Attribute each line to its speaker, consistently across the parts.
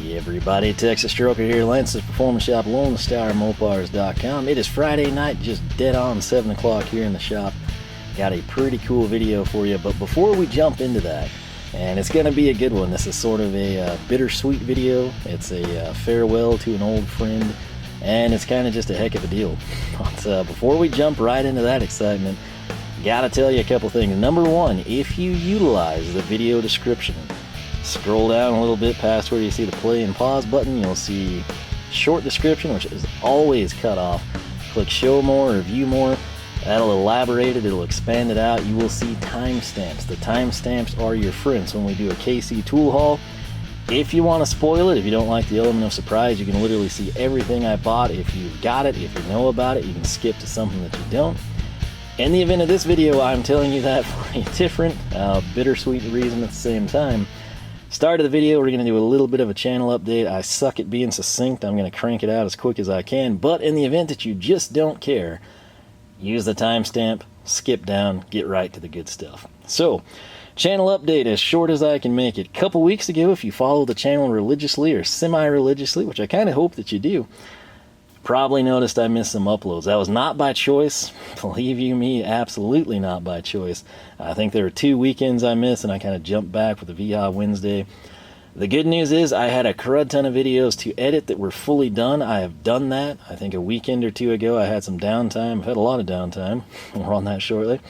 Speaker 1: Hey everybody, Texas Stroker here, Lance's Performance Shop, LoneStarMopars.com. It is Friday night, just dead on 7 o'clock here in the shop. Got a pretty cool video for you, but before we jump into that, and it's going to be a good one, this is sort of a bittersweet video. It's a farewell to an old friend, and it's kind of just a heck of a deal. But before we jump right into that excitement, gotta tell you a couple things. Number one, if you utilize the video description, scroll down a little bit past where you see the play and pause button, you'll see short description, which is always cut off. Click show more or view more. That'll elaborate it, it'll expand it out. You will see timestamps. The timestamps are your friends when we do a KC tool haul. If you want to spoil it, if you don't like the element of surprise, you can literally see everything I bought. If you've got it, if you know about it, you can skip to something that you don't. In the event of this video, I'm telling you that for a different, bittersweet reason at the same time. Start of the video, we're going to do a little bit of a channel update. I suck at being succinct. I'm going to crank it out as quick as I can. But in the event that you just don't care, use the timestamp, skip down, get right to the good stuff. So, channel update as short as I can make it. A couple weeks ago, if you follow the channel religiously or semi-religiously, which I kind of hope that you do, probably noticed I missed some uploads. That was not by choice. Believe you me, absolutely not by choice. I think there were 2 weekends I missed, and I kind of jumped back with the Wiha Wednesday. The good news is I had a crud ton of videos to edit that were fully done. I have done that. I think a weekend or two ago I had some downtime. I've had a lot of downtime. More on that shortly.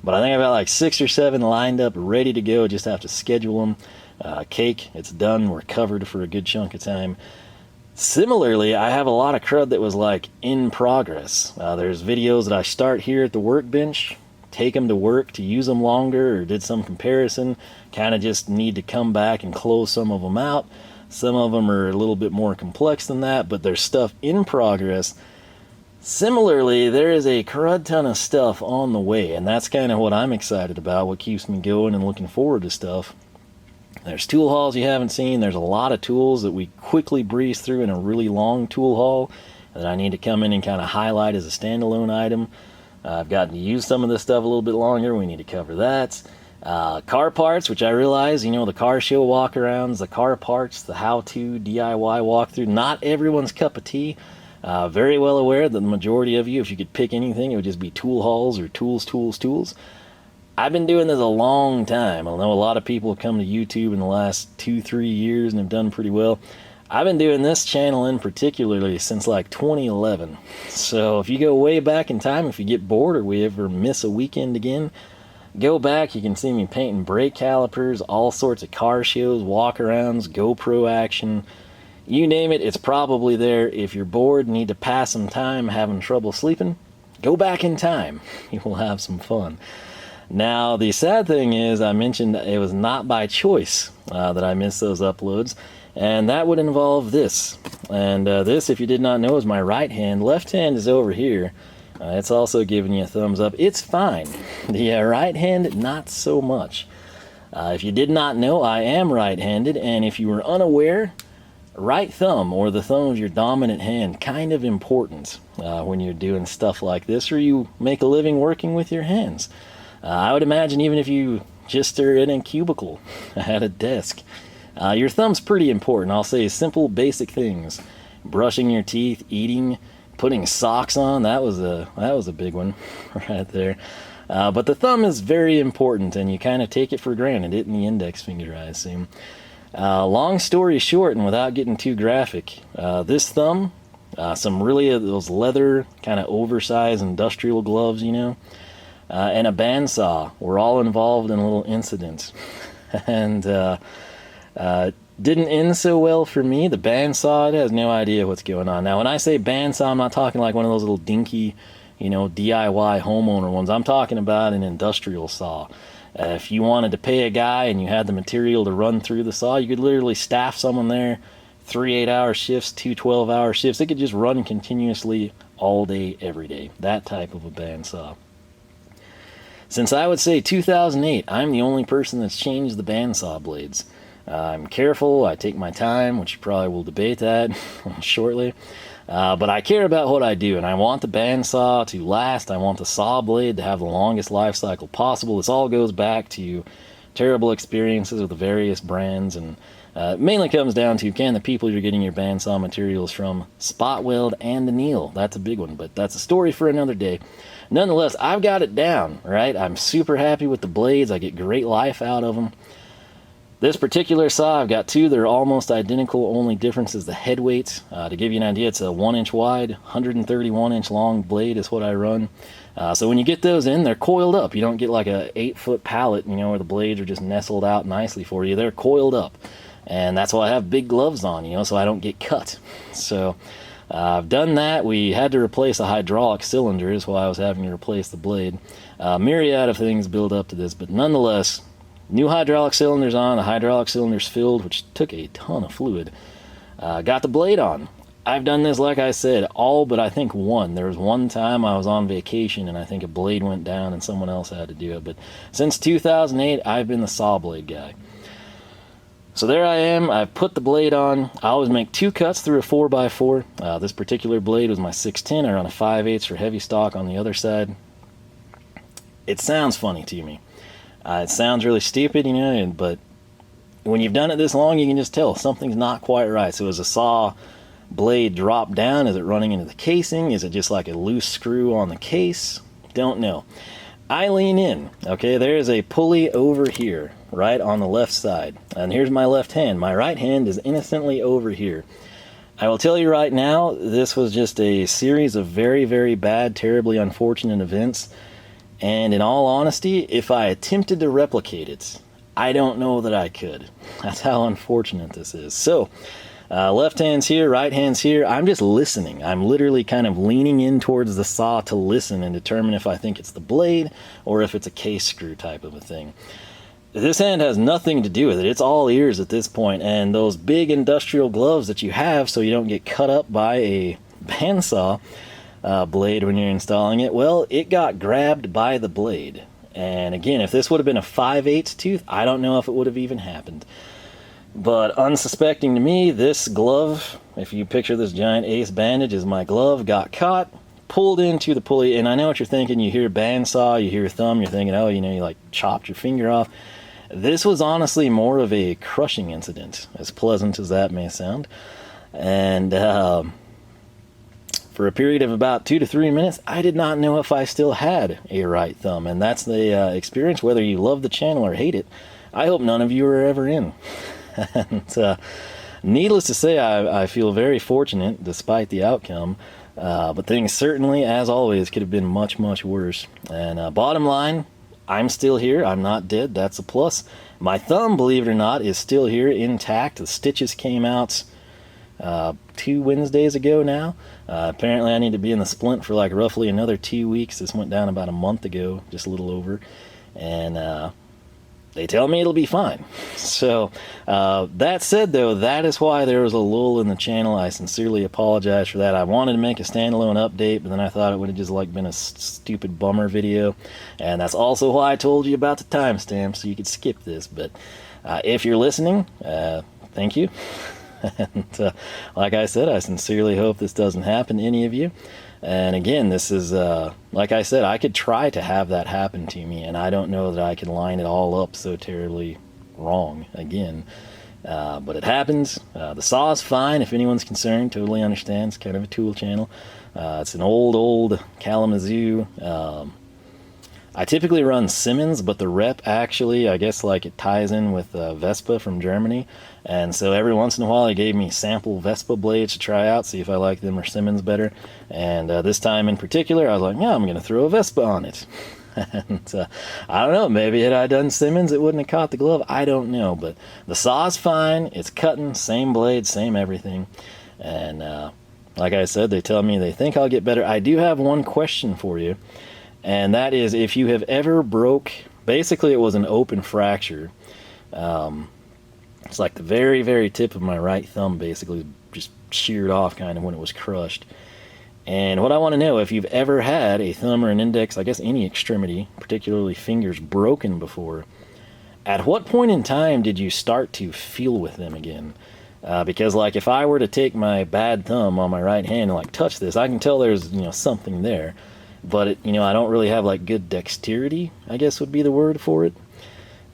Speaker 1: But I think I've got like 6 or 7 lined up, ready to go. Just have to schedule them. Cake, it's done. We're covered for a good chunk of time. Similarly, I have a lot of crud that was like in progress. There's videos that I start here at the workbench, take them to work to use them longer, or did some comparison, kind of just need to come back and close some of them out. Some of them are a little bit more complex than that, but there's stuff in progress. Similarly, there is a crud ton of stuff on the way, and that's kind of what I'm excited about, what keeps me going and looking forward to stuff. There's tool hauls you haven't seen. There's a lot of tools that we quickly breeze through in a really long tool haul that I need to come in and kind of highlight as a standalone item. I've gotten to use some of this stuff a little bit longer. We need to cover that. Car parts, which I realize, you know, the car show walkarounds, the car parts, the how-to DIY walkthrough, not everyone's cup of tea. Very well aware that the majority of you, if you could pick anything, it would just be tool hauls or tools. I've been doing this a long time. I know a lot of people have come to YouTube in the last 2-3 years and have done pretty well. I've been doing this channel in particularly since like 2011. So if you go way back in time, if you get bored or we ever miss a weekend again, go back. You can see me painting brake calipers, all sorts of car shows, walkarounds, GoPro action. You name it, it's probably there. If you're bored, need to pass some time, having trouble sleeping, go back in time. You will have some fun. Now, the sad thing is, I mentioned it was not by choice that I missed those uploads, and that would involve this. And this, if you did not know, is my right hand. Left hand is over here. It's also giving you a thumbs up. It's fine. The right hand, not so much. If you did not know, I am right-handed, and if you were unaware, right thumb, or the thumb of your dominant hand, kind of important when you're doing stuff like this, or you make a living working with your hands. I would imagine even if you just are in a cubicle at a desk, your thumb's pretty important. I'll say simple, basic things. Brushing your teeth, eating, putting socks on, that was a big one right there. But the thumb is very important, and you kind of take it for granted, it and the index finger, I assume. Long story short, and without getting too graphic, this thumb, some really those leather, kind of oversized industrial gloves, you know, and a bandsaw were all involved in a little incident. And didn't end so well for me. The bandsaw, it has no idea what's going on. Now, when I say bandsaw, I'm not talking like one of those little dinky, you know, DIY homeowner ones. I'm talking about an industrial saw. If you wanted to pay a guy and you had the material to run through the saw, you could literally staff someone there, 3 8-hour shifts, 2 12-hour shifts. It could just run continuously all day, every day. That type of a bandsaw. Since I would say 2008, I'm the only person that's changed the bandsaw blades. I'm careful, I take my time, which you probably will debate that shortly. But I care about what I do, and I want the bandsaw to last. I want the saw blade to have the longest life cycle possible. This all goes back to terrible experiences with the various brands, and it mainly comes down to, can the people you're getting your bandsaw materials from spot weld and anneal? That's a big one, but that's a story for another day. Nonetheless, I've got it down, right? I'm super happy with the blades. I get great life out of them. This particular saw, I've got two that are almost identical, only difference is the head weights. To give you an idea, it's a 1-inch wide, 131-inch long blade is what I run. So when you get those in, they're coiled up. You don't get like a 8-foot pallet, you know, where the blades are just nestled out nicely for you. They're coiled up. And that's why I have big gloves on, you know, so I don't get cut. So I've done that. We had to replace a hydraulic cylinder, is why I was having to replace the blade. Myriad of things build up to this, but nonetheless, new hydraulic cylinders on, the hydraulic cylinders filled, which took a ton of fluid. Got the blade on. I've done this, like I said, all but I think one. There was one time I was on vacation and I think a blade went down and someone else had to do it. But since 2008, I've been the saw blade guy. So there I am. I've put the blade on. I always make 2 cuts through a 4x4. This particular blade was my 610. I run a 5/8 for heavy stock on the other side. It sounds funny to me. It sounds really stupid, you know, but when you've done it this long, you can just tell something's not quite right. So as a saw blade drop down, is it running into the casing? Is it just like a loose screw on the case? Don't know. I lean in. Okay, there's a pulley over here, right on the left side. And here's my left hand. My right hand is innocently over here. I will tell you right now, this was just a series of very, very bad, terribly unfortunate events. And in all honesty, if I attempted to replicate it, I don't know that I could. That's how unfortunate this is. So, left hand's here, right hand's here. I'm just listening. I'm literally kind of leaning in towards the saw to listen and determine if I think it's the blade or if it's a case screw type of a thing. This hand has nothing to do with it. It's all ears at this point. And those big industrial gloves that you have so you don't get cut up by a bandsaw blade when you're installing it, well, it got grabbed by the blade. And again, if this would have been a 5/8 tooth, I don't know if it would have even happened. But unsuspecting to me, this glove, if you picture this giant ace bandage as my glove, got caught, pulled into the pulley. And I know what you're thinking. You hear bandsaw, you hear thumb, you're thinking, oh, you know, you like chopped your finger off. This was honestly more of a crushing incident, as pleasant as that may sound. And for a period of about 2 to 3 minutes, I did not know if I still had a right thumb. And that's the experience, whether you love the channel or hate it. I hope none of you are ever in. And needless to say, I feel very fortunate despite the outcome. But things certainly, as always, could have been much, much worse. And bottom line, I'm still here. I'm not dead. That's a plus. My thumb, believe it or not, is still here intact. The stitches came out 2 Wednesdays ago now. Apparently I need to be in the splint for like roughly another 2 weeks. This went down about a month ago, just a little over. And they tell me it'll be fine. So that said, though, that is why there was a lull in the channel. I sincerely apologize for that. I wanted to make a standalone update, but then I thought it would have just like been a stupid bummer video. And that's also why I told you about the timestamp, so you could skip this. But if you're listening, thank you. And like I said, I sincerely hope this doesn't happen to any of you. And again, this is, like I said, I could try to have that happen to me, and I don't know that I can line it all up so terribly wrong again. But it happens. The saw is fine, if anyone's concerned. Totally understand. It's kind of a tool channel. It's an old Kalamazoo. I typically run Simmons, but the rep actually, I guess like it ties in with Vespa from Germany. And so every once in a while he gave me sample Vespa blades to try out, see if I like them or Simmons better. And this time in particular, I was like, yeah, I'm going to throw a Vespa on it. And I don't know, maybe had I done Simmons, it wouldn't have caught the glove. I don't know, but the saw's fine. It's cutting, same blade, same everything. And like I said, they tell me they think I'll get better. I do have one question for you. And that is, if you have ever broke, basically it was an open fracture. It's like the very, very tip of my right thumb basically just sheared off kind of when it was crushed. And what I want to know, if you've ever had a thumb or an index, I guess any extremity, particularly fingers, broken before, at what point in time did you start to feel with them again? Because like if I were to take my bad thumb on my right hand and like touch this, I can tell there's, you know, something there. But, I don't really have, like, good dexterity, I guess would be the word for it.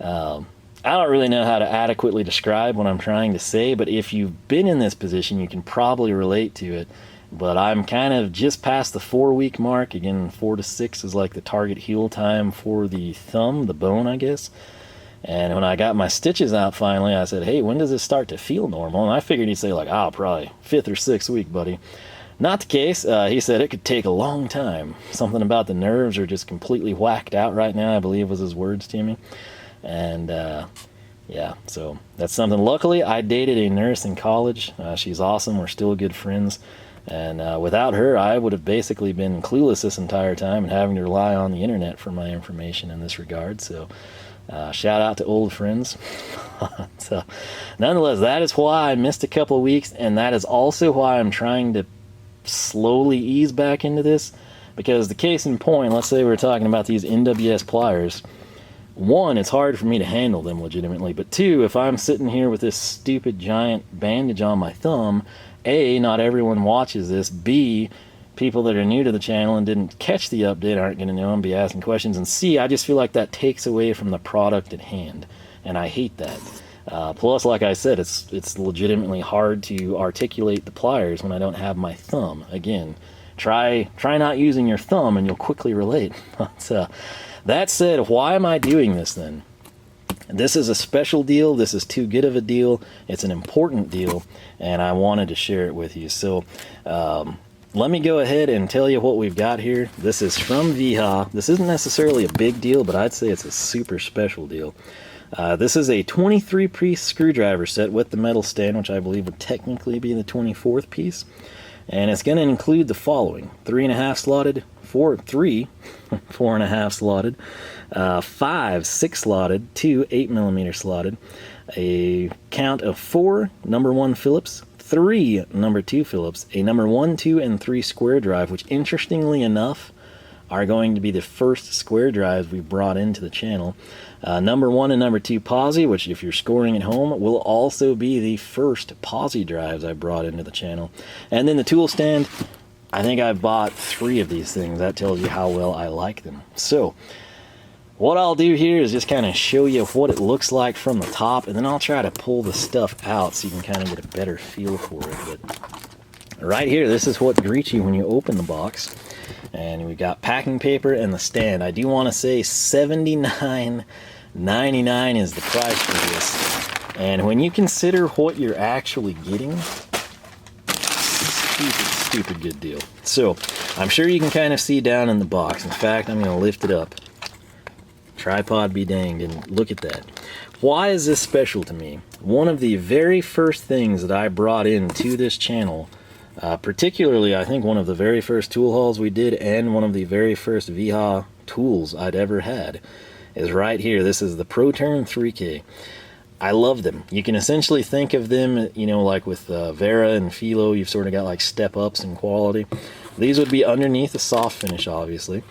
Speaker 1: I don't really know how to adequately describe what I'm trying to say, but if you've been in this position, you can probably relate to it. But I'm kind of just past the 4-week mark. Again, 4 to 6 is like the target heal time for the thumb, the bone, I guess. And when I got my stitches out finally, I said, hey, when does this start to feel normal? And I figured he'd say like, probably 5th or 6th week, buddy. Not the case. He said it could take a long time. Something about the nerves are just completely whacked out right now, I believe was his words to me. And yeah, so that's something. Luckily, I dated a nurse in college. She's awesome. We're still good friends. And without her, I would have basically been clueless this entire time and having to rely on the internet for my information in this regard. So shout out to old friends. So nonetheless, that is why I missed a couple of weeks. And that is also why I'm trying to slowly ease back into this. Because the case in point, let's say we're talking about these NWS pliers. 1, it's hard for me to handle them legitimately, but 2, if I'm sitting here with this stupid giant bandage on my thumb, A, not everyone watches this, B, people that are new to the channel and didn't catch the update aren't going to know and be asking questions, and C, I just feel like that takes away from the product at hand, and I hate that. Plus, like I said, it's legitimately hard to articulate the pliers when I don't have my thumb. Again, try not using your thumb and you'll quickly relate. That said, why am I doing this then? This is a special deal. This is too good of a deal. It's an important deal, and I wanted to share it with you. So let me go ahead and tell you what we've got here. This is from Wiha. This isn't necessarily a big deal, but I'd say it's a super special deal. This is a 23-piece screwdriver set with the metal stand, which I believe would technically be the 24th piece. And it's going to include the following: 3.5 slotted, 4.5 slotted, 5 6 slotted, 2 8mm slotted, a count of 4 number 1 Phillips, 3 number 2 Phillips, a number 1, 2, and 3 square drive, which interestingly enough are going to be the first square drives we brought into the channel. Number 1 and number 2 Pozi, which if you're scoring at home, will also be the first Pozi drives I brought into the channel. And then the tool stand, I think I bought 3 of these things. That tells you how well I like them. So what I'll do here is just kind of show you what it looks like from the top, and then I'll try to pull the stuff out so you can kind of get a better feel for it. But right here, this is what greets you when you open the box. And we got packing paper and the stand. I do want to say $79.99 is the price for this. And when you consider what you're actually getting, stupid good deal. So I'm sure you can kind of see down in the box. In fact, I'm going to lift it up. Tripod be danged, and look at that. Why is this special to me? One of the very first things that I brought into this channel, particularly I think one of the very first tool hauls we did and one of the very first Wiha tools I'd ever had, is right here. This is the ProTurn 3K. I love them. You can essentially think of them, you know, like with Vera and Philo, you've sort of got like step ups in quality. These would be underneath the soft finish, obviously.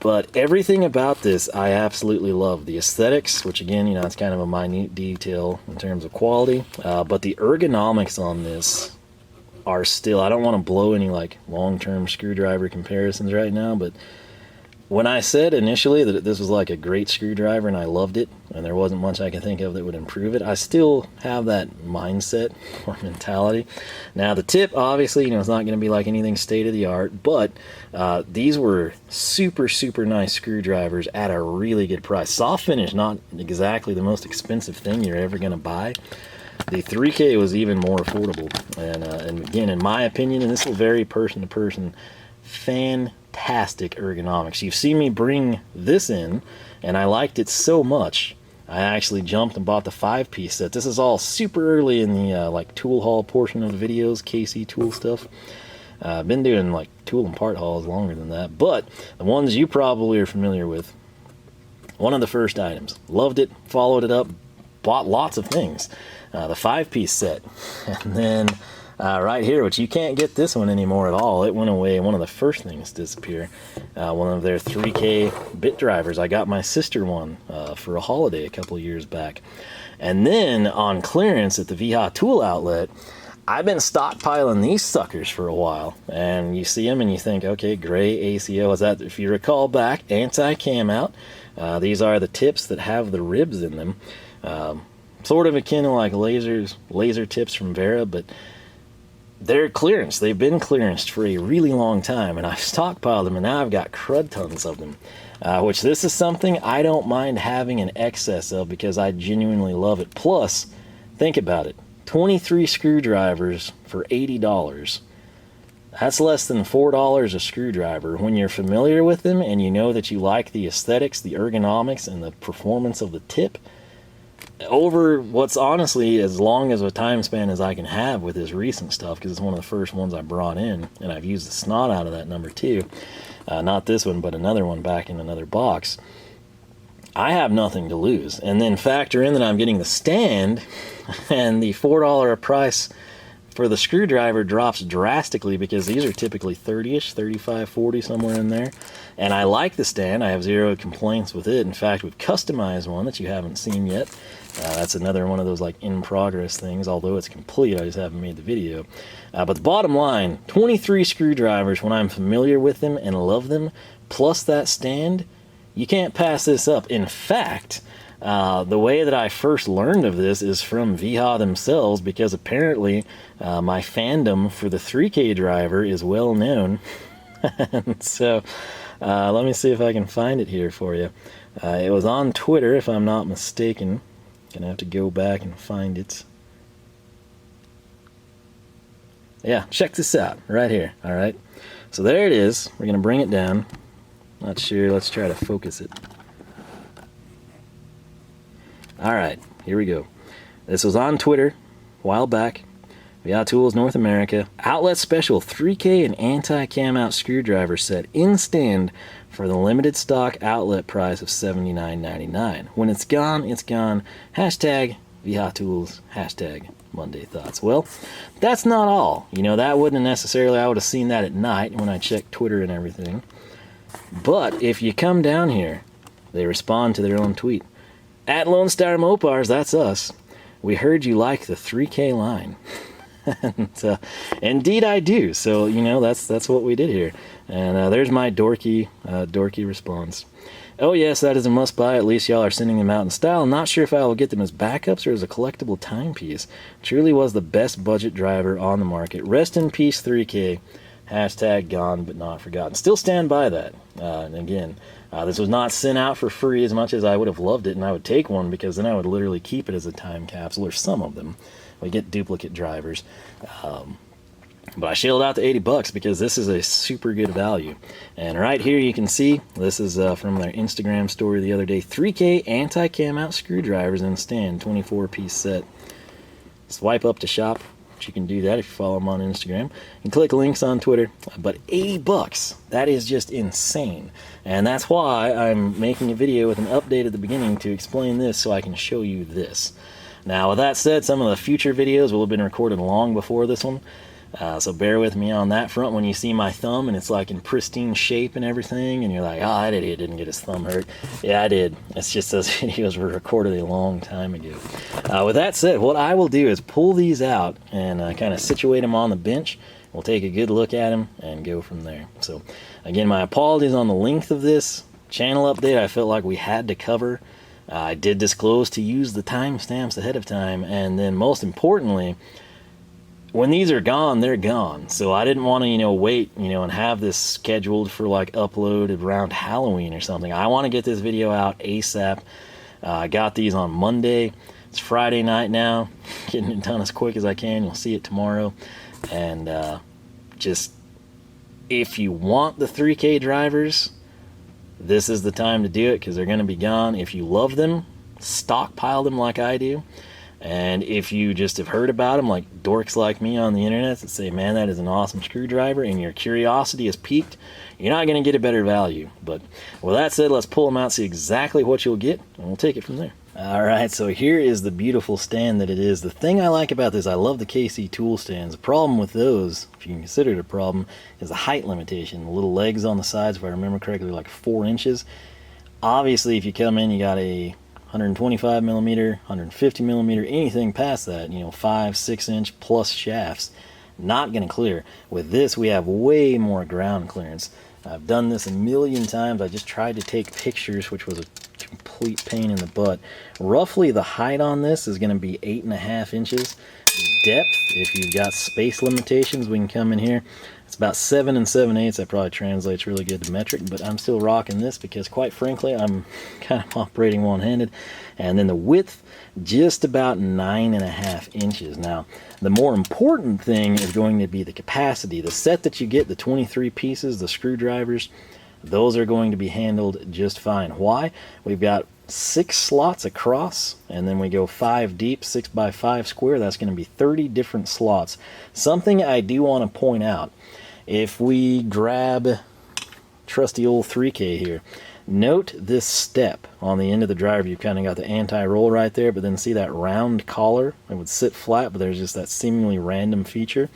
Speaker 1: But everything about this I absolutely love. The aesthetics, which again, you know, it's kind of a minute detail in terms of quality. But the ergonomics on this are still, I don't want to blow any like long-term screwdriver comparisons right now, but when I said initially that this was like a great screwdriver and I loved it and there wasn't much I could think of that would improve it, I still have that mindset or mentality. Now the tip, obviously, you know, it's not going to be like anything state-of-the-art, but these were super nice screwdrivers at a really good price. Soft finish, not exactly the most expensive thing you're ever going to buy. The 3K was even more affordable, and again, in my opinion, and this will vary person to person, fantastic ergonomics. You've seen me bring this in, and I liked it so much, I actually jumped and bought the 5-piece set. This is all super early in the like tool haul portion of the videos, KC tool stuff. I've been doing like tool and part hauls longer than that, but the ones you probably are familiar with, one of the first items. Loved it, followed it up, bought lots of things. The 5-piece set, and then right here, which you can't get this one anymore at all, it went away, one of the first things to disappear, one of their 3K bit drivers. I got my sister one for a holiday a couple years back, and then on clearance at the Wiha tool outlet, I've been stockpiling these suckers for a while, and you see them and you think, okay, gray ACO. Is that, if you recall back, anti-cam out. These are the tips that have the ribs in them. Sort of akin to like laser tips from Vera, but they're clearance. They've been clearanced for a really long time, and I've stockpiled them, and now I've got crud tons of them. Which this is something I don't mind having an excess of because I genuinely love it. Plus, think about it. 23 screwdrivers for $80. That's less than $4 a screwdriver. When you're familiar with them and you know that you like the aesthetics, the ergonomics, and the performance of the tip, over what's honestly as long as a time span as I can have with this recent stuff, because it's one of the first ones I brought in, and I've used the snot out of that number too. Not this one, but another one back in another box. I have nothing to lose. And then factor in that I'm getting the stand, and the $4 a price for the screwdriver drops drastically because these are typically 30-ish, 35, 40, somewhere in there. And I like the stand. I have zero complaints with it. In fact, we've customized one that you haven't seen yet. That's another one of those like in progress things, although it's complete, I just haven't made the video. But the bottom line, 23 screwdrivers when I'm familiar with them and love them, plus that stand, you can't pass this up. In fact, the way that I first learned of this is from Wiha themselves, because apparently my fandom for the 3K driver is well known. And so let me see if I can find it here for you. It was on Twitter, if I'm not mistaken. Gonna have to go back and find it. Yeah, check this out right here. All right, so there it is. We're gonna bring it down. Not sure, let's try to focus it. Alright, here we go. This was on Twitter a while back. Wiha Tools North America. Outlet special 3K and anti-cam out screwdriver set in stand for the limited stock outlet price of $79.99. When it's gone, it's gone. Hashtag Wiha Tools. Hashtag Monday Thoughts. Well, that's not all. You know, that wouldn't necessarily, I would have seen that at night when I checked Twitter and everything. But if you come down here, they respond to their own tweet. At Lone Star Mopars, that's us. We heard you like the 3K line. And, indeed I do. So, you know, that's what we did here. And there's my dorky response. Oh yes, that is a must buy. At least y'all are sending them out in style. I'm not sure if I will get them as backups or as a collectible timepiece. Truly was the best budget driver on the market. Rest in peace 3K. Hashtag gone but not forgotten. Still stand by that. And again, this was not sent out for free as much as I would have loved it, and I would take one because then I would literally keep it as a time capsule, or some of them. We get duplicate drivers. But I shelled out the $80 because this is a super good value. And right here you can see, this is from their Instagram story the other day, 3K anti-cam out screwdrivers in stand, 24-piece set. Swipe up to shop. You can do that if you follow them on Instagram, and click links on Twitter. But $80, that is just insane, and that's why I'm making a video with an update at the beginning to explain this, so I can show you this. Now with that said, some of the future videos will have been recorded long before this one, so bear with me on that front. When you see my thumb and it's like in pristine shape and everything, and you're like, oh, that idiot didn't get his thumb hurt. Yeah, I did. It's just those videos were recorded a long time ago. With that said, what I will do is pull these out and kind of situate them on the bench. We'll take a good look at them and go from there. So again, my apologies on the length of this channel update. I felt like we had to cover. I did disclose to use the timestamps ahead of time, and then most importantly, when these are gone, they're gone. So I didn't want to, you know, wait, you know, and have this scheduled for like upload around Halloween or something. I want to get this video out ASAP. I got these on Monday. It's Friday night now. Getting it done as quick as I can. You'll see it tomorrow. And just, if you want the 3K drivers, this is the time to do it because they're going to be gone. If you love them, stockpile them like I do. And if you just have heard about them, like dorks like me on the internet that say, man, that is an awesome screwdriver, and your curiosity is piqued, you're not going to get a better value. But with that said, let's pull them out, see exactly what you'll get, and we'll take it from there. Alright, so here is the beautiful stand that it is. The thing I like about this, I love the KC tool stands. The problem with those, if you can consider it a problem, is the height limitation. The little legs on the sides, if I remember correctly, are like 4 inches. Obviously, if you come in, you got a 125 millimeter, 150 millimeter, anything past that, you know, 5-6 inch plus shafts, not going to clear. With this, we have way more ground clearance. I've done this a million times. I just tried to take pictures, which was a complete pain in the butt. Roughly the height on this is going to be 8.5 inches. The depth, if you've got space limitations, we can come in here. It's about 7 7/8. That probably translates really good to metric, but I'm still rocking this because, quite frankly, I'm kind of operating one-handed. And then the width, just about 9.5 inches. Now, the more important thing is going to be the capacity. The set that you get, the 23 pieces, the screwdrivers, those are going to be handled just fine. Why? We've got 6 slots across, and then we go 5 deep, 6 by 5 square. That's going to be 30 different slots. Something I do want to point out, if we grab trusty old 3K here, note this step on the end of the driver. You've kind of got the anti-roll right there, but then see that round collar? It would sit flat, but there's just that seemingly random feature.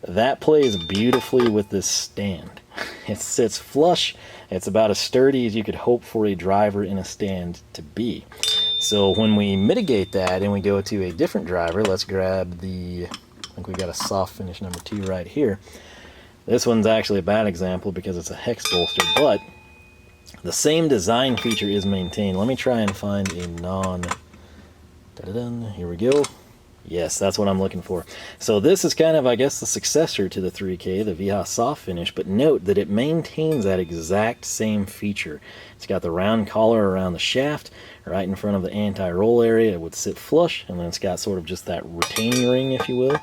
Speaker 1: That plays beautifully with this stand. It sits flush. It's about as sturdy as you could hope for a driver in a stand to be. So when we mitigate that and we go to a different driver, let's grab the, I think we got a soft finish number 2 right here. This one's actually a bad example because it's a hex bolster, but the same design feature is maintained. Let me try and find a here we go. Yes, that's what I'm looking for. So this is kind of, I guess, the successor to the 3K, the Wiha soft finish, but note that it maintains that exact same feature. It's got the round collar around the shaft, right in front of the anti-roll area. It would sit flush, and then it's got sort of just that retaining ring, if you will.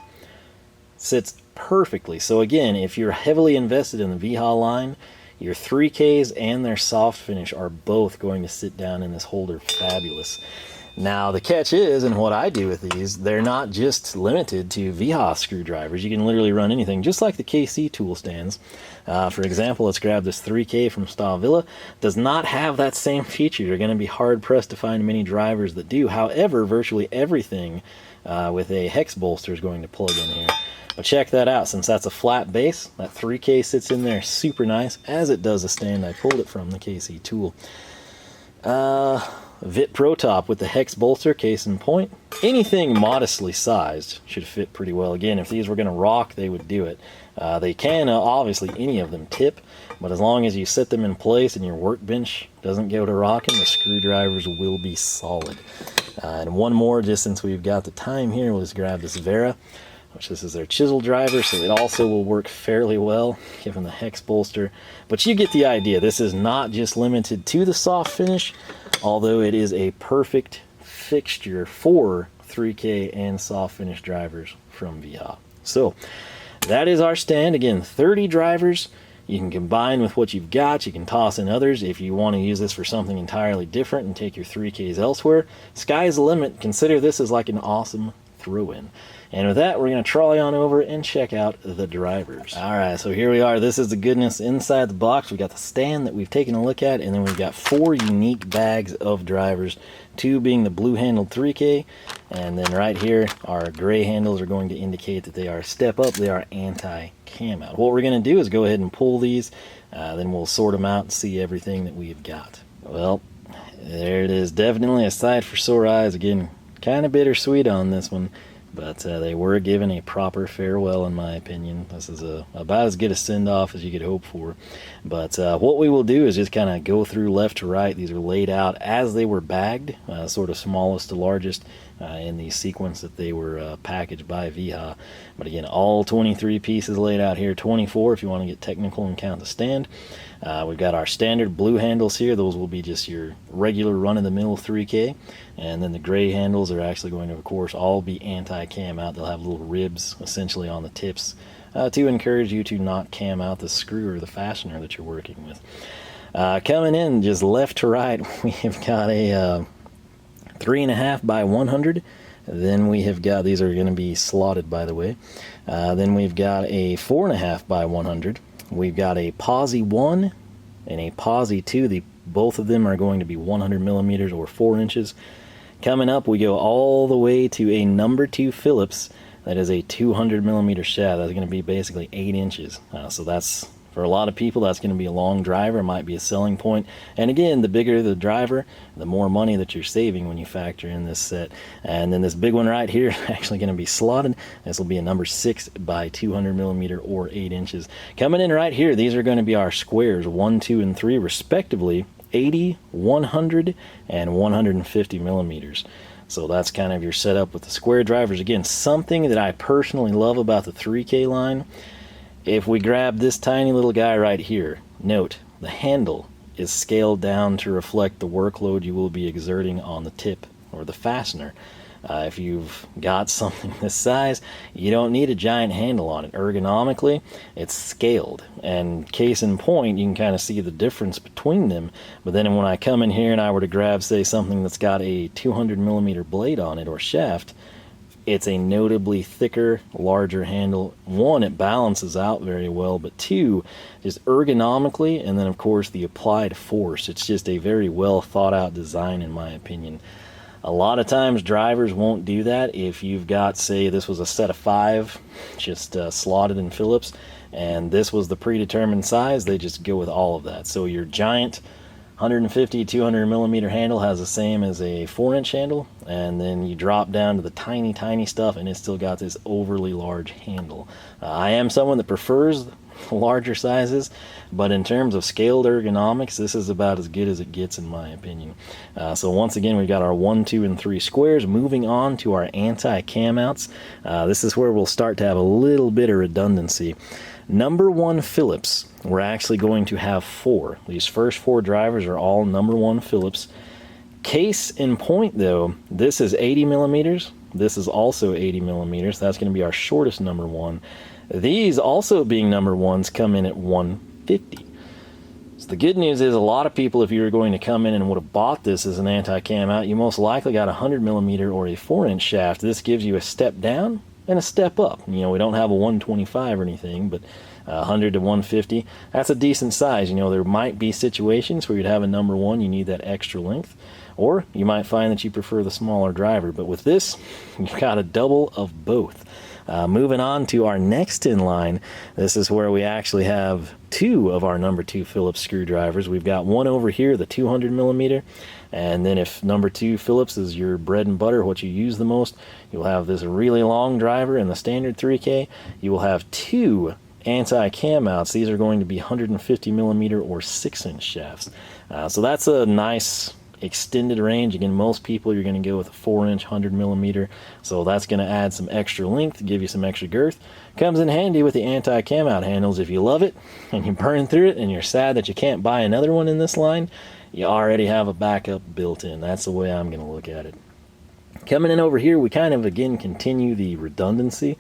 Speaker 1: Sits perfectly. So again, if you're heavily invested in the Wiha line, your 3Ks and their soft finish are both going to sit down in this holder fabulous. Now the catch is, and what I do with these, they're not just limited to Wiha screwdrivers. You can literally run anything, just like the KC tool stands. For example, let's grab this 3K from Stavilla. Does not have that same feature. You're going to be hard pressed to find many drivers that do. However, virtually everything with a hex bolster is going to plug in here. But check that out. Since that's a flat base, that 3K sits in there super nice, as it does the stand I pulled it from, the KC tool. Vit Pro Top with the hex bolster, case in point. Anything modestly sized should fit pretty well. Again, if these were going to rock, they would do it. They can, obviously, any of them tip, but as long as you set them in place and your workbench doesn't go to rocking, the screwdrivers will be solid. And one more, just since we've got the time here, we'll just grab this Vera, which this is their chisel driver, so it also will work fairly well, given the hex bolster. But you get the idea. This is not just limited to the soft finish, although it is a perfect fixture for 3K and soft finish drivers from Wiha. So that is our stand. Again, 30 drivers. You can combine with what you've got. You can toss in others if you want to use this for something entirely different and take your 3Ks elsewhere. Sky's the limit. Consider this as like an awesome throw-in. And with that, we're going to trolley on over and check out the drivers. Alright, so here we are. This is the goodness inside the box. We've got the stand that we've taken a look at, and then we've got 4 unique bags of drivers, 2 being the blue-handled 3K, and then right here, our gray handles are going to indicate that they are a step up. They are anti-cam out. What we're going to do is go ahead and pull these, then we'll sort them out and see everything that we've got. Well, there it is. Definitely a sight for sore eyes. Again, kind of bittersweet on this one. But they were given a proper farewell, in my opinion. This is about as good a send-off as you could hope for. But what we will do is just kind of go through left to right. These are laid out as they were bagged, sort of smallest to largest in the sequence that they were packaged by Wiha. But again, all 23 pieces laid out here, 24 if you want to get technical and count the stand. We've got our standard blue handles here. Those will be just your regular run-of-the-mill 3K. And then the gray handles are actually going to, of course, all be anti-cam out. They'll have little ribs, essentially, on the tips to encourage you to not cam out the screw or the fastener that you're working with. Coming in just left to right, we have got a 3.5 by 100. Then we have got, these are going to be slotted, by the way. Then we've got a 4.5 by 100. We've got a Pozi 1 and a Pozi 2. Both of them are going to be 100 millimeters or 4 inches. Coming up, we go all the way to a number 2 Phillips. That is a 200 millimeter shaft. That's going to be basically 8 inches. So that's For a lot of people, that's going to be a long driver, might be a selling point. And again, the bigger the driver, the more money that you're saving when you factor in this set. And then this big one right here is actually going to be slotted. This will be a number 6 by 200 millimeter or 8 inches. Coming in right here, these are going to be our squares, 1, 2, and 3 respectively, 80, 100, and 150 millimeters. So that's kind of your setup with the square drivers. Again, something that I personally love about the 3K line. If we grab this tiny little guy right here, note the handle is scaled down to reflect the workload you will be exerting on the tip or the fastener. If you've got something this size, you don't need a giant handle on it. Ergonomically, it's scaled. And case in point, you can kind of see the difference between them. But then when I come in here and I were to grab, say, something that's got a 200 millimeter blade on it or shaft, it's a notably thicker, larger handle. One, it balances out very well, but two, just ergonomically, and then of course the applied force. It's just a very well thought out design in my opinion. A lot of times drivers won't do that. If you've got, say, this was a set of 5, just slotted in Phillips, and this was the predetermined size, they just go with all of that. So your giant 150, 200 millimeter handle has the same as a 4-inch handle, and then you drop down to the tiny, tiny stuff, and it's still got this overly large handle. I am someone that prefers larger sizes, but in terms of scaled ergonomics, this is about as good as it gets in my opinion. So once again, we've got our 1, 2, and 3 squares. Moving on to our anti-cam outs. This is where we'll start to have a little bit of redundancy. Number 1 Phillips, we're actually going to have 4. These first 4 drivers are all number 1 Phillips. Case in point though, this is 80 millimeters. This is also 80 millimeters. That's going to be our shortest number 1. These also being number 1s come in at 150. So the good news is a lot of people, if you were going to come in and would have bought this as an anti-cam out, you most likely got a 100 millimeter or a 4-inch shaft. This gives you a step down and a step up. You know, we don't have a 125 or anything, but 100 to 150, that's a decent size. You know, there might be situations where you'd have a number 1, you need that extra length, or you might find that you prefer the smaller driver. But with this, you've got a double of both. Moving on to our next in line, this is where we actually have 2 of our number 2 Phillips screwdrivers. We've got one over here, the 200 millimeter, and then if number 2 Phillips is your bread and butter, what you use the most, you'll have this really long driver in the standard 3K. You will have 2 anti-cam outs. These are going to be 150 millimeter or 6-inch shafts. So that's a nice extended range. Again, most people, you're going to go with a 4-inch 100 millimeter, so that's going to add some extra length, give you some extra girth. Comes in handy with the anti-cam out handles. If you love it and you burn through it and you're sad that you can't buy another one in this line, you already have a backup built in. That's the way I'm going to look at it. Coming in over here, we kind of again continue the redundancy,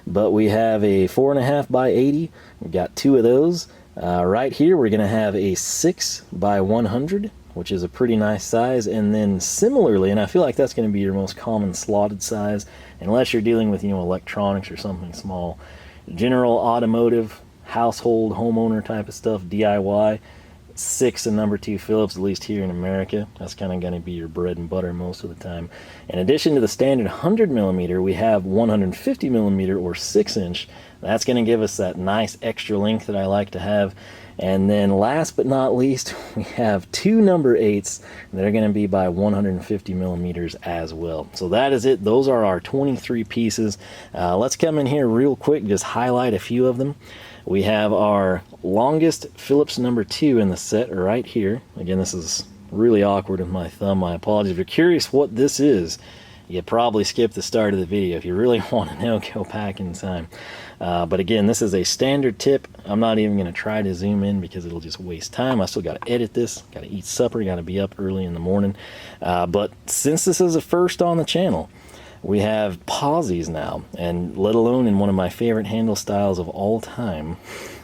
Speaker 1: but we have a 4.5 by 80. We've got 2 of those. Right here, we're going to have a 6 by 100, which is a pretty nice size. And then similarly, and I feel like that's going to be your most common slotted size, unless you're dealing with, you know, electronics or something small. General automotive, household, homeowner type of stuff, DIY, 6 and number 2 Phillips, at least here in America. That's kind of going to be your bread and butter most of the time. In addition to the standard 100 millimeter, we have 150 millimeter or 6-inch. That's going to give us that nice extra length that I like to have. And then last but not least, we have 2 number 8s that are going to be by 150 millimeters as well. So that is it. Those are our 23 pieces. Let's come in here real quick, just highlight a few of them. We have our longest Phillips number 2 in the set right here. Again, this is really awkward with my thumb. My apologies. If you're curious what this is, you probably skipped the start of the video. If you really want to know, go back in time. But again, this is a standard tip. I'm not even going to try to zoom in because it'll just waste time. I still got to edit this, got to eat supper, got to be up early in the morning. But since this is a first on the channel, we have Pozis now, and let alone in one of my favorite handle styles of all time.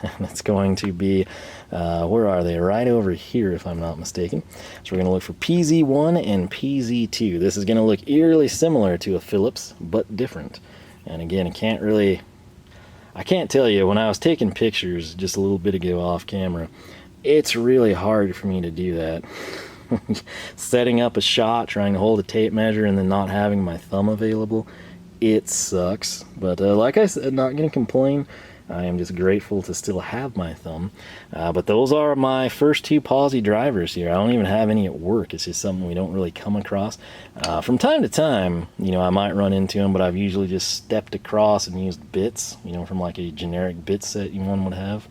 Speaker 1: And it's going to be, where are they? Right over here, if I'm not mistaken. So we're going to look for PZ1 and PZ2. This is going to look eerily similar to a Phillips, but different. And again, I can't tell you, when I was taking pictures just a little bit ago off camera, it's really hard for me to do that. Setting up a shot, trying to hold a tape measure, and then not having my thumb available, it sucks. But like I said, not going to complain. I am just grateful to still have my thumb. But those are my first two Pozi drivers here. I don't even have any at work. It's just something we don't really come across. From time to time, you know, I might run into them, but I've usually just stepped across and used bits, you know, from like a generic bit set one would have.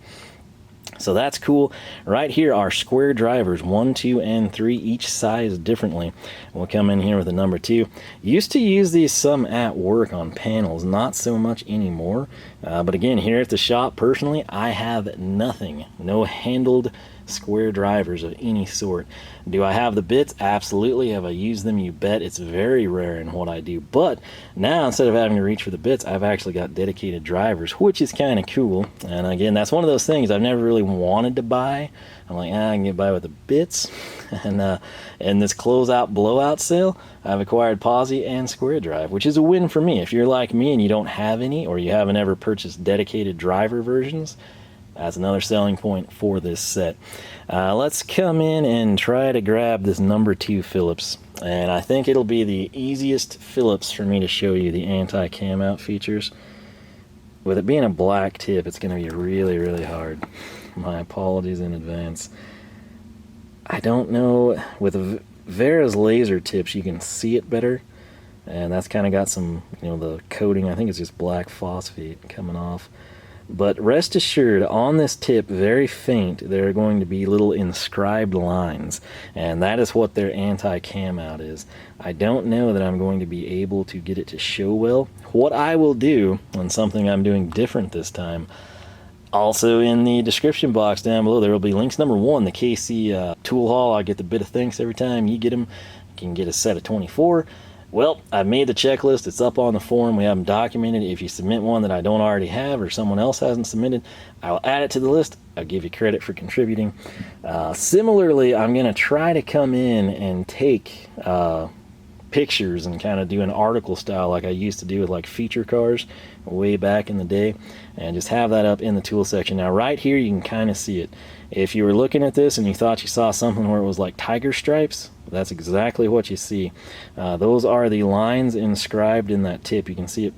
Speaker 1: So that's cool. Right here are square drivers, 1, 2, and 3, each sized differently. We'll come in here with a number 2. Used to use these some at work on panels, not so much anymore. But again, here at the shop, personally, I have nothing. No handled square drivers of any sort. Do I have the bits? Absolutely. Have I used them? You bet. It's very rare in what I do. But now, instead of having to reach for the bits, I've actually got dedicated drivers, which is kind of cool. And again, that's one of those things I've never really wanted to buy. I'm like, I can get by with the bits. And in this closeout blowout sale, I've acquired Pozi and Square Drive, which is a win for me. If you're like me and you don't have any, or you haven't ever purchased dedicated driver versions, that's another selling point for this set. Let's come in and try to grab this number 2 Phillips. And I think it'll be the easiest Phillips for me to show you the anti-cam out features. With it being a black tip, it's going to be really, really hard. My apologies in advance. I don't know, with Vera's laser tips you can see it better. And that's kind of got some, you know, the coating, I think it's just black phosphate coming off. But rest assured, on this tip, very faint, there are going to be little inscribed lines, and that is what their anti-cam out is. I don't know that I'm going to be able to get it to show well. What I will do, and something I'm doing different this time, also in the description box down below, there will be links. Number 1, the KC tool haul. I get the bit of thanks every time you get them. You can get a set of 24. Well, I've made the checklist. It's up on the forum. We have them documented. If you submit one that I don't already have or someone else hasn't submitted, I'll add it to the list. I'll give you credit for contributing. Similarly, I'm going to try to come in and take pictures and kind of do an article style like I used to do with like feature cars way back in the day, and just have that up in the tool section. Now right here you can kind of see it. If you were looking at this and you thought you saw something where it was like tiger stripes, that's exactly what you see. Those are the lines inscribed in that tip. You can see it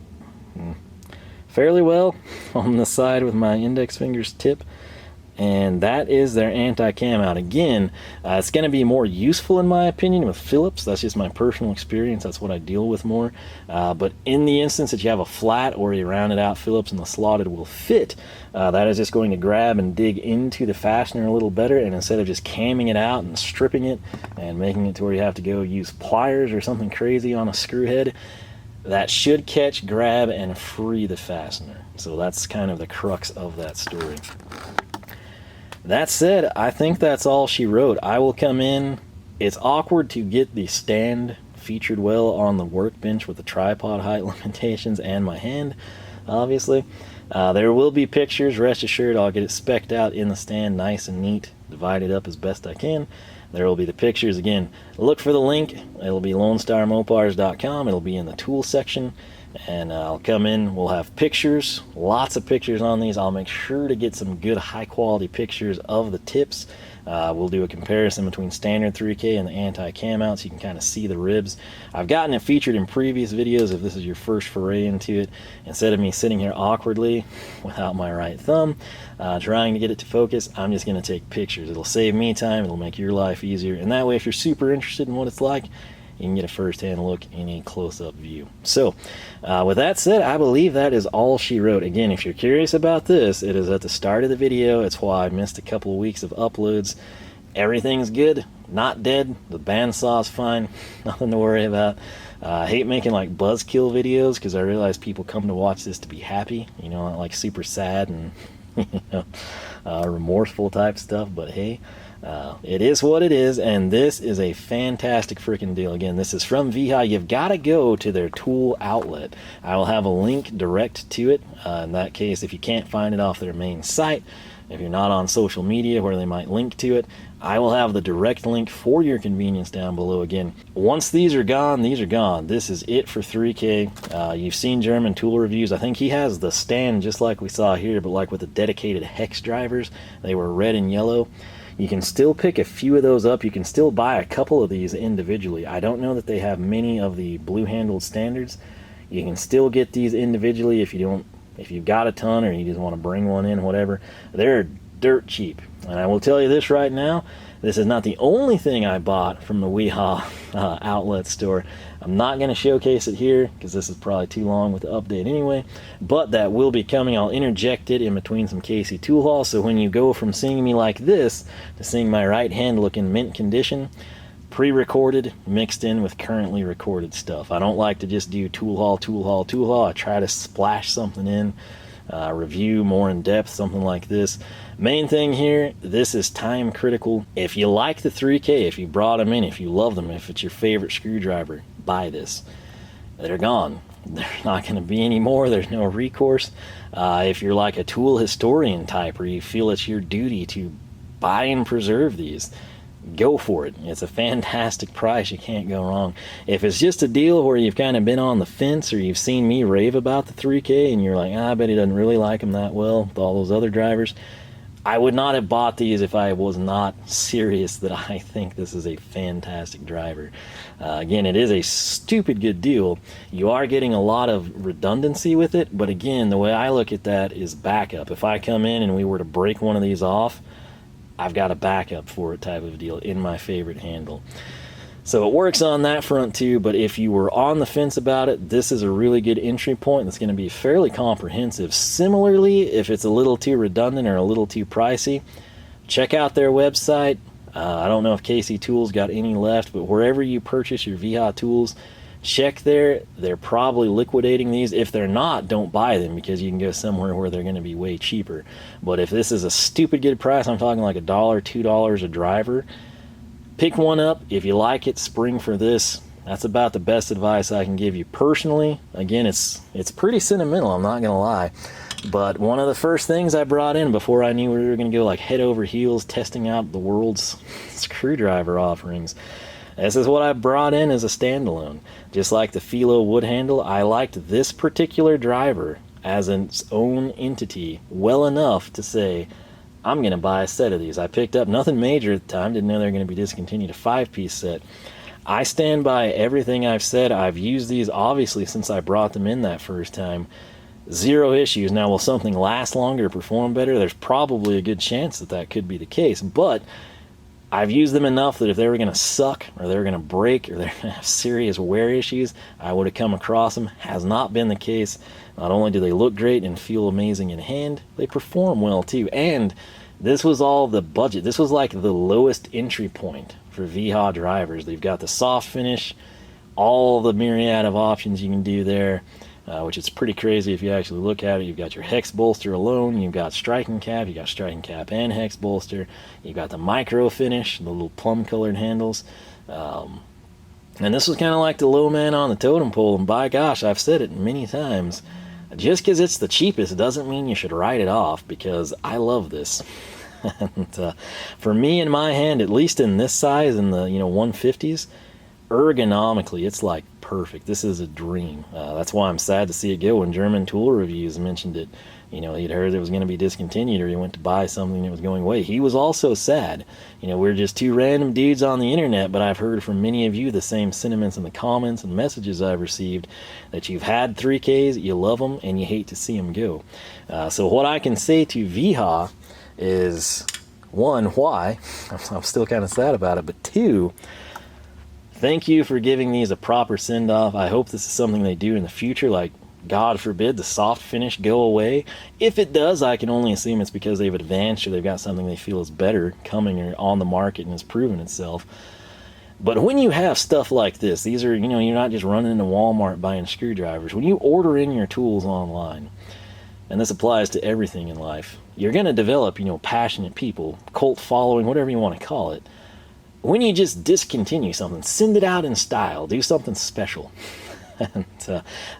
Speaker 1: fairly well on the side with my index finger's tip. And that is their anti-cam out. Again, it's going to be more useful in my opinion with Phillips. That's just my personal experience. That's what I deal with more. But in the instance that you have a flat or a rounded out Phillips and the slotted will fit, that is just going to grab and dig into the fastener a little better. And instead of just camming it out and stripping it and making it to where you have to go use pliers or something crazy on a screw head, that should catch, grab, and free the fastener. So that's kind of the crux of that story. That said, I think that's all she wrote. I will come in. It's awkward to get the stand featured well on the workbench with the tripod height limitations and my hand, obviously. There will be pictures. Rest assured, I'll get it specced out in the stand nice and neat, divided up as best I can. There will be the pictures. Again, look for the link. It'll be LoneStarMopars.com. It'll be in the tool section. And I'll come in, we'll have pictures, lots of pictures on these. I'll make sure to get some good high quality pictures of the tips. We'll do a comparison between standard 3K and the anti-cam out so you can kind of see the ribs. I've gotten it featured in previous videos. If this is your first foray into it, instead of me sitting here awkwardly without my right thumb trying to get it to focus, I'm just going to take pictures. It'll save me time, it'll make your life easier, and that way if you're super interested in what it's like, you can get a first-hand look in a close-up view. So, with that said, I believe that is all she wrote. Again, if you're curious about this, it is at the start of the video. It's why I missed a couple of weeks of uploads. Everything's good, not dead. The bandsaw's fine, nothing to worry about. I hate making like buzzkill videos because I realize people come to watch this to be happy, you know, not like super sad and you know, remorseful type stuff, but hey. It is what it is, and this is a fantastic freaking deal. Again, this is from Wiha. You've got to go to their tool outlet. I will have a link direct to it. In that case, if you can't find it off their main site, if you're not on social media where they might link to it, I will have the direct link for your convenience down below. Again, once these are gone, these are gone. This is it for 3K. You've seen German tool reviews. I think he has the stand just like we saw here, but like with the dedicated hex drivers. They were red and yellow. You can still pick a few of those up. You can still buy a couple of these individually. I don't know that they have many of the blue handled standards. You can still get these individually if if you've got a ton or you just want to bring one in, whatever, they're dirt cheap. And I will tell you this right now, this is not the only thing I bought from the Wiha outlet store. I'm not going to showcase it here because this is probably too long with the update anyway, but that will be coming. I'll interject it in between some KC tool hauls, so when you go from seeing me like this to seeing my right hand look in mint condition, pre-recorded mixed in with currently recorded stuff. I don't like to just do tool haul, tool haul, tool haul. I try to splash something in, review more in depth, something like this. Main thing here, this is time critical. If you like the 3K, if you brought them in, if you love them, if it's your favorite screwdriver, buy this. They're gone. They're not going to be any more. There's no recourse. If you're like a tool historian type, or you feel it's your duty to buy and preserve these, go for it. It's a fantastic price. You can't go wrong. If it's just a deal where you've kind of been on the fence, or you've seen me rave about the 3K and you're like, I bet he doesn't really like them that well with all those other drivers, I would not have bought these if I was not serious that I think this is a fantastic driver. Again, it is a stupid good deal. You are getting a lot of redundancy with it, but again, the way I look at that is backup. If I come in and we were to break one of these off, I've got a backup for it type of deal in my favorite handle. So it works on that front too, but if you were on the fence about it, this is a really good entry point that's going to be fairly comprehensive. Similarly, if it's a little too redundant or a little too pricey, check out their website. I don't know if KC Tools got any left, but wherever you purchase your Wiha tools, check there. They're probably liquidating these. If they're not, don't buy them, because you can go somewhere where they're going to be way cheaper. But if this is a stupid good price, I'm talking like $1, $2 a driver, pick one up. If you like it, spring for this. That's about the best advice I can give you personally. Again, it's pretty sentimental, I'm not gonna lie, but one of the first things I brought in before I knew we were gonna go like head over heels testing out the world's screwdriver offerings, this is what I brought in as a standalone. Just like the Philo wood handle, I liked this particular driver as its own entity well enough to say, I'm going to buy a set of these. I picked up nothing major at the time, didn't know they were going to be discontinued, a 5-piece set. I stand by everything I've said. I've used these obviously since I brought them in that first time. Zero issues. Now, will something last longer, perform better? There's probably a good chance that that could be the case, but I've used them enough that if they were going to suck, or they were going to break, or they're going to have serious wear issues, I would have come across them. Has not been the case. Not only do they look great and feel amazing in hand, they perform well too. And this was all the budget. This was like the lowest entry point for Wiha drivers. They've got the soft finish, all the myriad of options you can do there, which is pretty crazy if you actually look at it. You've got your hex bolster alone, you've got striking cap, you got striking cap and hex bolster, you've got the micro finish, the little plum colored handles, and this was kind of like the low man on the totem pole. And by gosh, I've said it many times, just because it's the cheapest doesn't mean you should write it off, because I love this. And for me in my hand, at least in this size, in the 150s, ergonomically it's like perfect. This is a dream. That's why I'm sad to see it go. When German Tool Reviews mentioned it, he'd heard it was going to be discontinued, or he went to buy something that was going away. He was also sad. We're just two random dudes on the internet, but I've heard from many of you the same sentiments in the comments and messages I've received, that you've had 3Ks, you love them, and you hate to see them go. So what I can say to Wiha is, one, why? I'm still kind of sad about it, but two, thank you for giving these a proper send-off. I hope this is something they do in the future, like, God forbid, the soft finish go away. If it does, I can only assume it's because they've advanced, or they've got something they feel is better coming or on the market and has proven itself. But when you have stuff like this, these are, you're not just running into Walmart buying screwdrivers. When you order in your tools online, and this applies to everything in life, you're going to develop, passionate people, cult following, whatever you want to call it. When you just discontinue something, send it out in style, do something special. And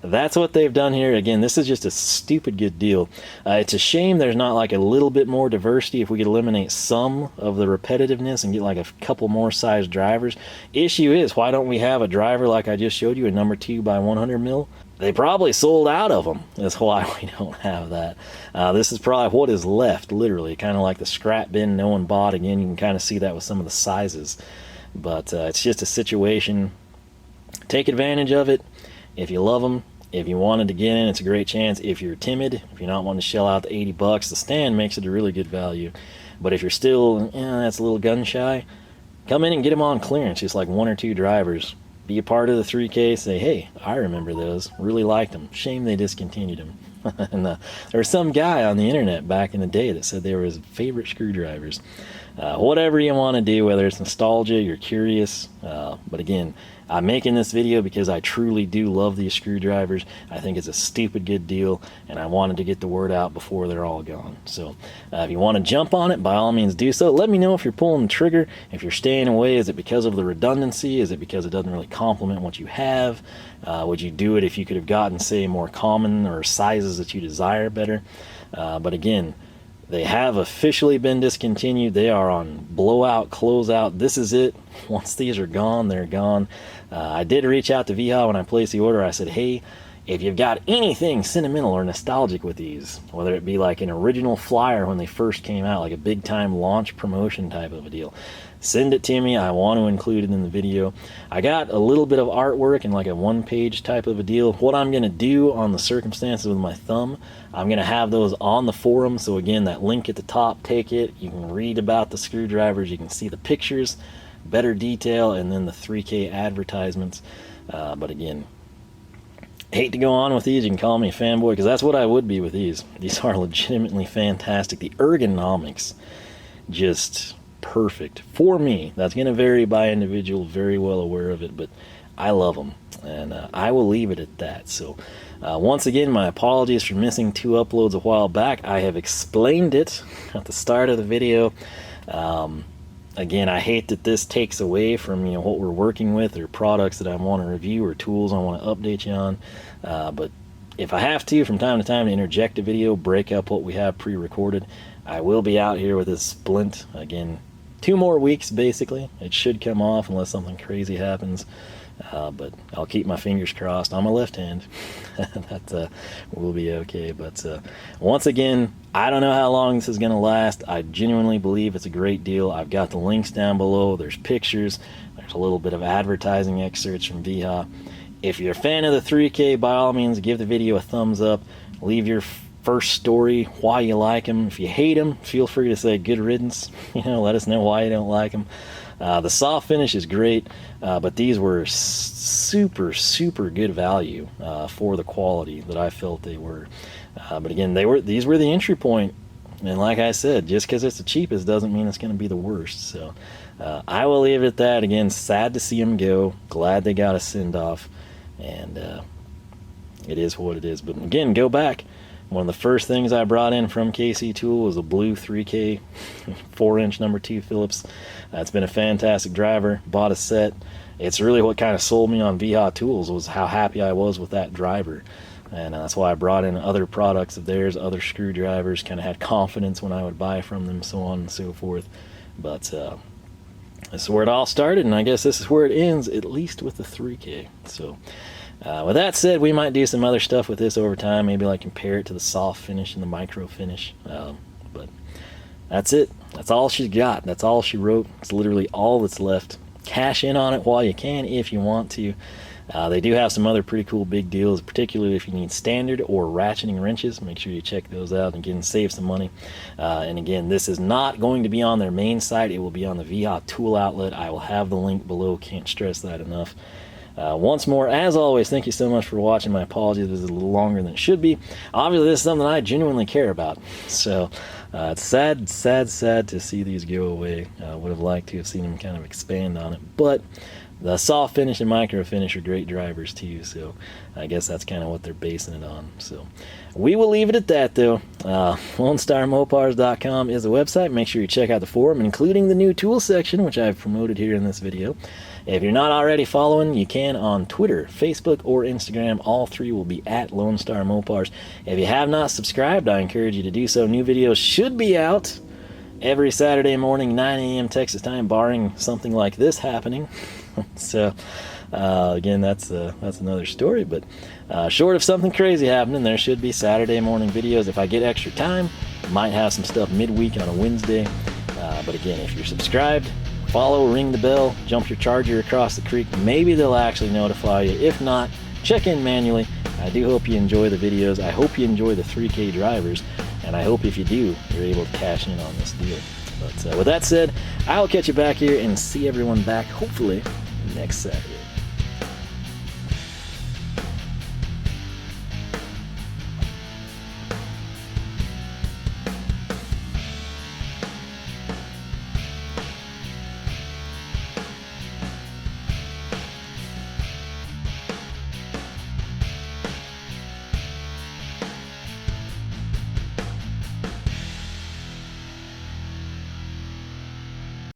Speaker 1: that's what they've done here. Again, this is just a stupid good deal. It's a shame there's not like a little bit more diversity. If we could eliminate some of the repetitiveness and get like a couple more size drivers. Issue is, why don't we have a driver like I just showed you, a number 2 by 100 mil? They probably sold out of them. That's why we don't have that. This is probably what is left, literally, kind of like the scrap bin no one bought. Again, you can kind of see that with some of the sizes. But it's just a situation. Take advantage of it. If you love them, if you wanted to get in, it's a great chance. If you're timid, if you're not wanting to shell out the $80, the stand makes it a really good value. But if you're still, that's a little gun shy, come in and get them on clearance, just like 1 or 2 drivers. Be a part of the 3K, say, hey, I remember those, really liked them. Shame they discontinued them. And there was some guy on the internet back in the day that said they were his favorite screwdrivers. Whatever you want to do, whether it's nostalgia, you're curious, but again, I'm making this video because I truly do love these screwdrivers. I think it's a stupid good deal, and I wanted to get the word out before they're all gone. So if you want to jump on it, by all means do so. Let me know if you're pulling the trigger. If you're staying away, is it because of the redundancy? Is it because it doesn't really complement what you have? Would you do it if you could have gotten, say, more common or sizes that you desire better? But again, they have officially been discontinued. They are on blowout, closeout. This is it. Once these are gone, they're gone. I did reach out to Wiha when I placed the order. I said, hey, if you've got anything sentimental or nostalgic with these, whether it be like an original flyer when they first came out, like a big time launch promotion type of a deal, send it to me. I want to include it in the video. I got a little bit of artwork and like a 1-page type of a deal. What I'm going to do on the circumstances with my thumb, I'm going to have those on the forum. So again, that link at the top, take it. You can read about the screwdrivers. You can see the pictures, better detail, and then the 3K advertisements. But again, hate to go on with these. You can call me a fanboy, because that's what I would be with these. These are legitimately fantastic. The ergonomics, just perfect for me. That's going to vary by individual, very well aware of it, but I love them, and I will leave it at that. So once again, my apologies for missing 2 uploads a while back. I have explained it at the start of the video. Again, I hate that this takes away from what we're working with, or products that I want to review, or tools I want to update you on. But if I have to, from time to time, to interject a video, break up what we have pre-recorded, I will be out here with this splint again. 2 more weeks, basically. It should come off unless something crazy happens. But I'll keep my fingers crossed on my left hand. That will be okay. But once again, I don't know how long this is going to last. I genuinely believe it's a great deal. I've got the links down below. There's pictures. There's a little bit of advertising excerpts from Wiha. If you're a fan of the 3K, by all means, give the video a thumbs up. Leave your first story, why you like them. If you hate them, feel free to say good riddance. Let us know why you don't like them. The soft finish is great, but these were super good value for the quality that I felt they were. But again, these were the entry point, and like I said, just because it's the cheapest doesn't mean it's going to be the worst. So I will leave it at that. Again, sad to see them go. Glad they got a send off, and it is what it is. But again, go back. One of the first things I brought in from KC Tool was a blue 3K 4-inch number 2 Phillips. It's been a fantastic driver. Bought a set. It's really what kind of sold me on Wiha Tools, was how happy I was with that driver. And that's why I brought in other products of theirs, other screwdrivers, kind of had confidence when I would buy from them, so on and so forth. But this is where it all started, and I guess this is where it ends, at least with the 3K. So with that said, we might do some other stuff with this over time, maybe like compare it to the soft finish and the micro finish. But that's it. That's all she's got. That's all she wrote. It's literally all that's left. Cash in on it while you can if you want to. They do have some other pretty cool big deals, particularly if you need standard or ratcheting wrenches. Make sure you check those out and again, save some money. And again, this is not going to be on their main site. It will be on the Wiha tool outlet. I will have the link below. Can't stress that enough. Once more, as always, thank you so much for watching. My apologies, this is a little longer than it should be. Obviously, this is something I genuinely care about. So it's sad to see these go away. Would have liked to have seen them kind of expand on it. But the soft finish and micro finish are great drivers too. So I guess that's kind of what they're basing it on. So we will leave it at that, though. LoneStarMopars.com is the website. Make sure you check out the forum, including the new tool section, which I've promoted here in this video. If you're not already following, you can on Twitter, Facebook, or Instagram. All 3 will be at Lone Star Mopars. If you have not subscribed, I encourage you to do so. New videos should be out every Saturday morning, 9 a.m. Texas time, barring something like this happening. So again, that's another story, but short of something crazy happening, there should be Saturday morning videos. If I get extra time, might have some stuff midweek on a Wednesday. But again, if you're subscribed, follow, ring the bell, jump your charger across the creek. Maybe they'll actually notify you. If not, check in manually. I do hope you enjoy the videos. I hope you enjoy the 3K drivers, and I hope if you do, you're able to cash in on this deal. But with that said, I'll catch you back here and see everyone back hopefully next Saturday.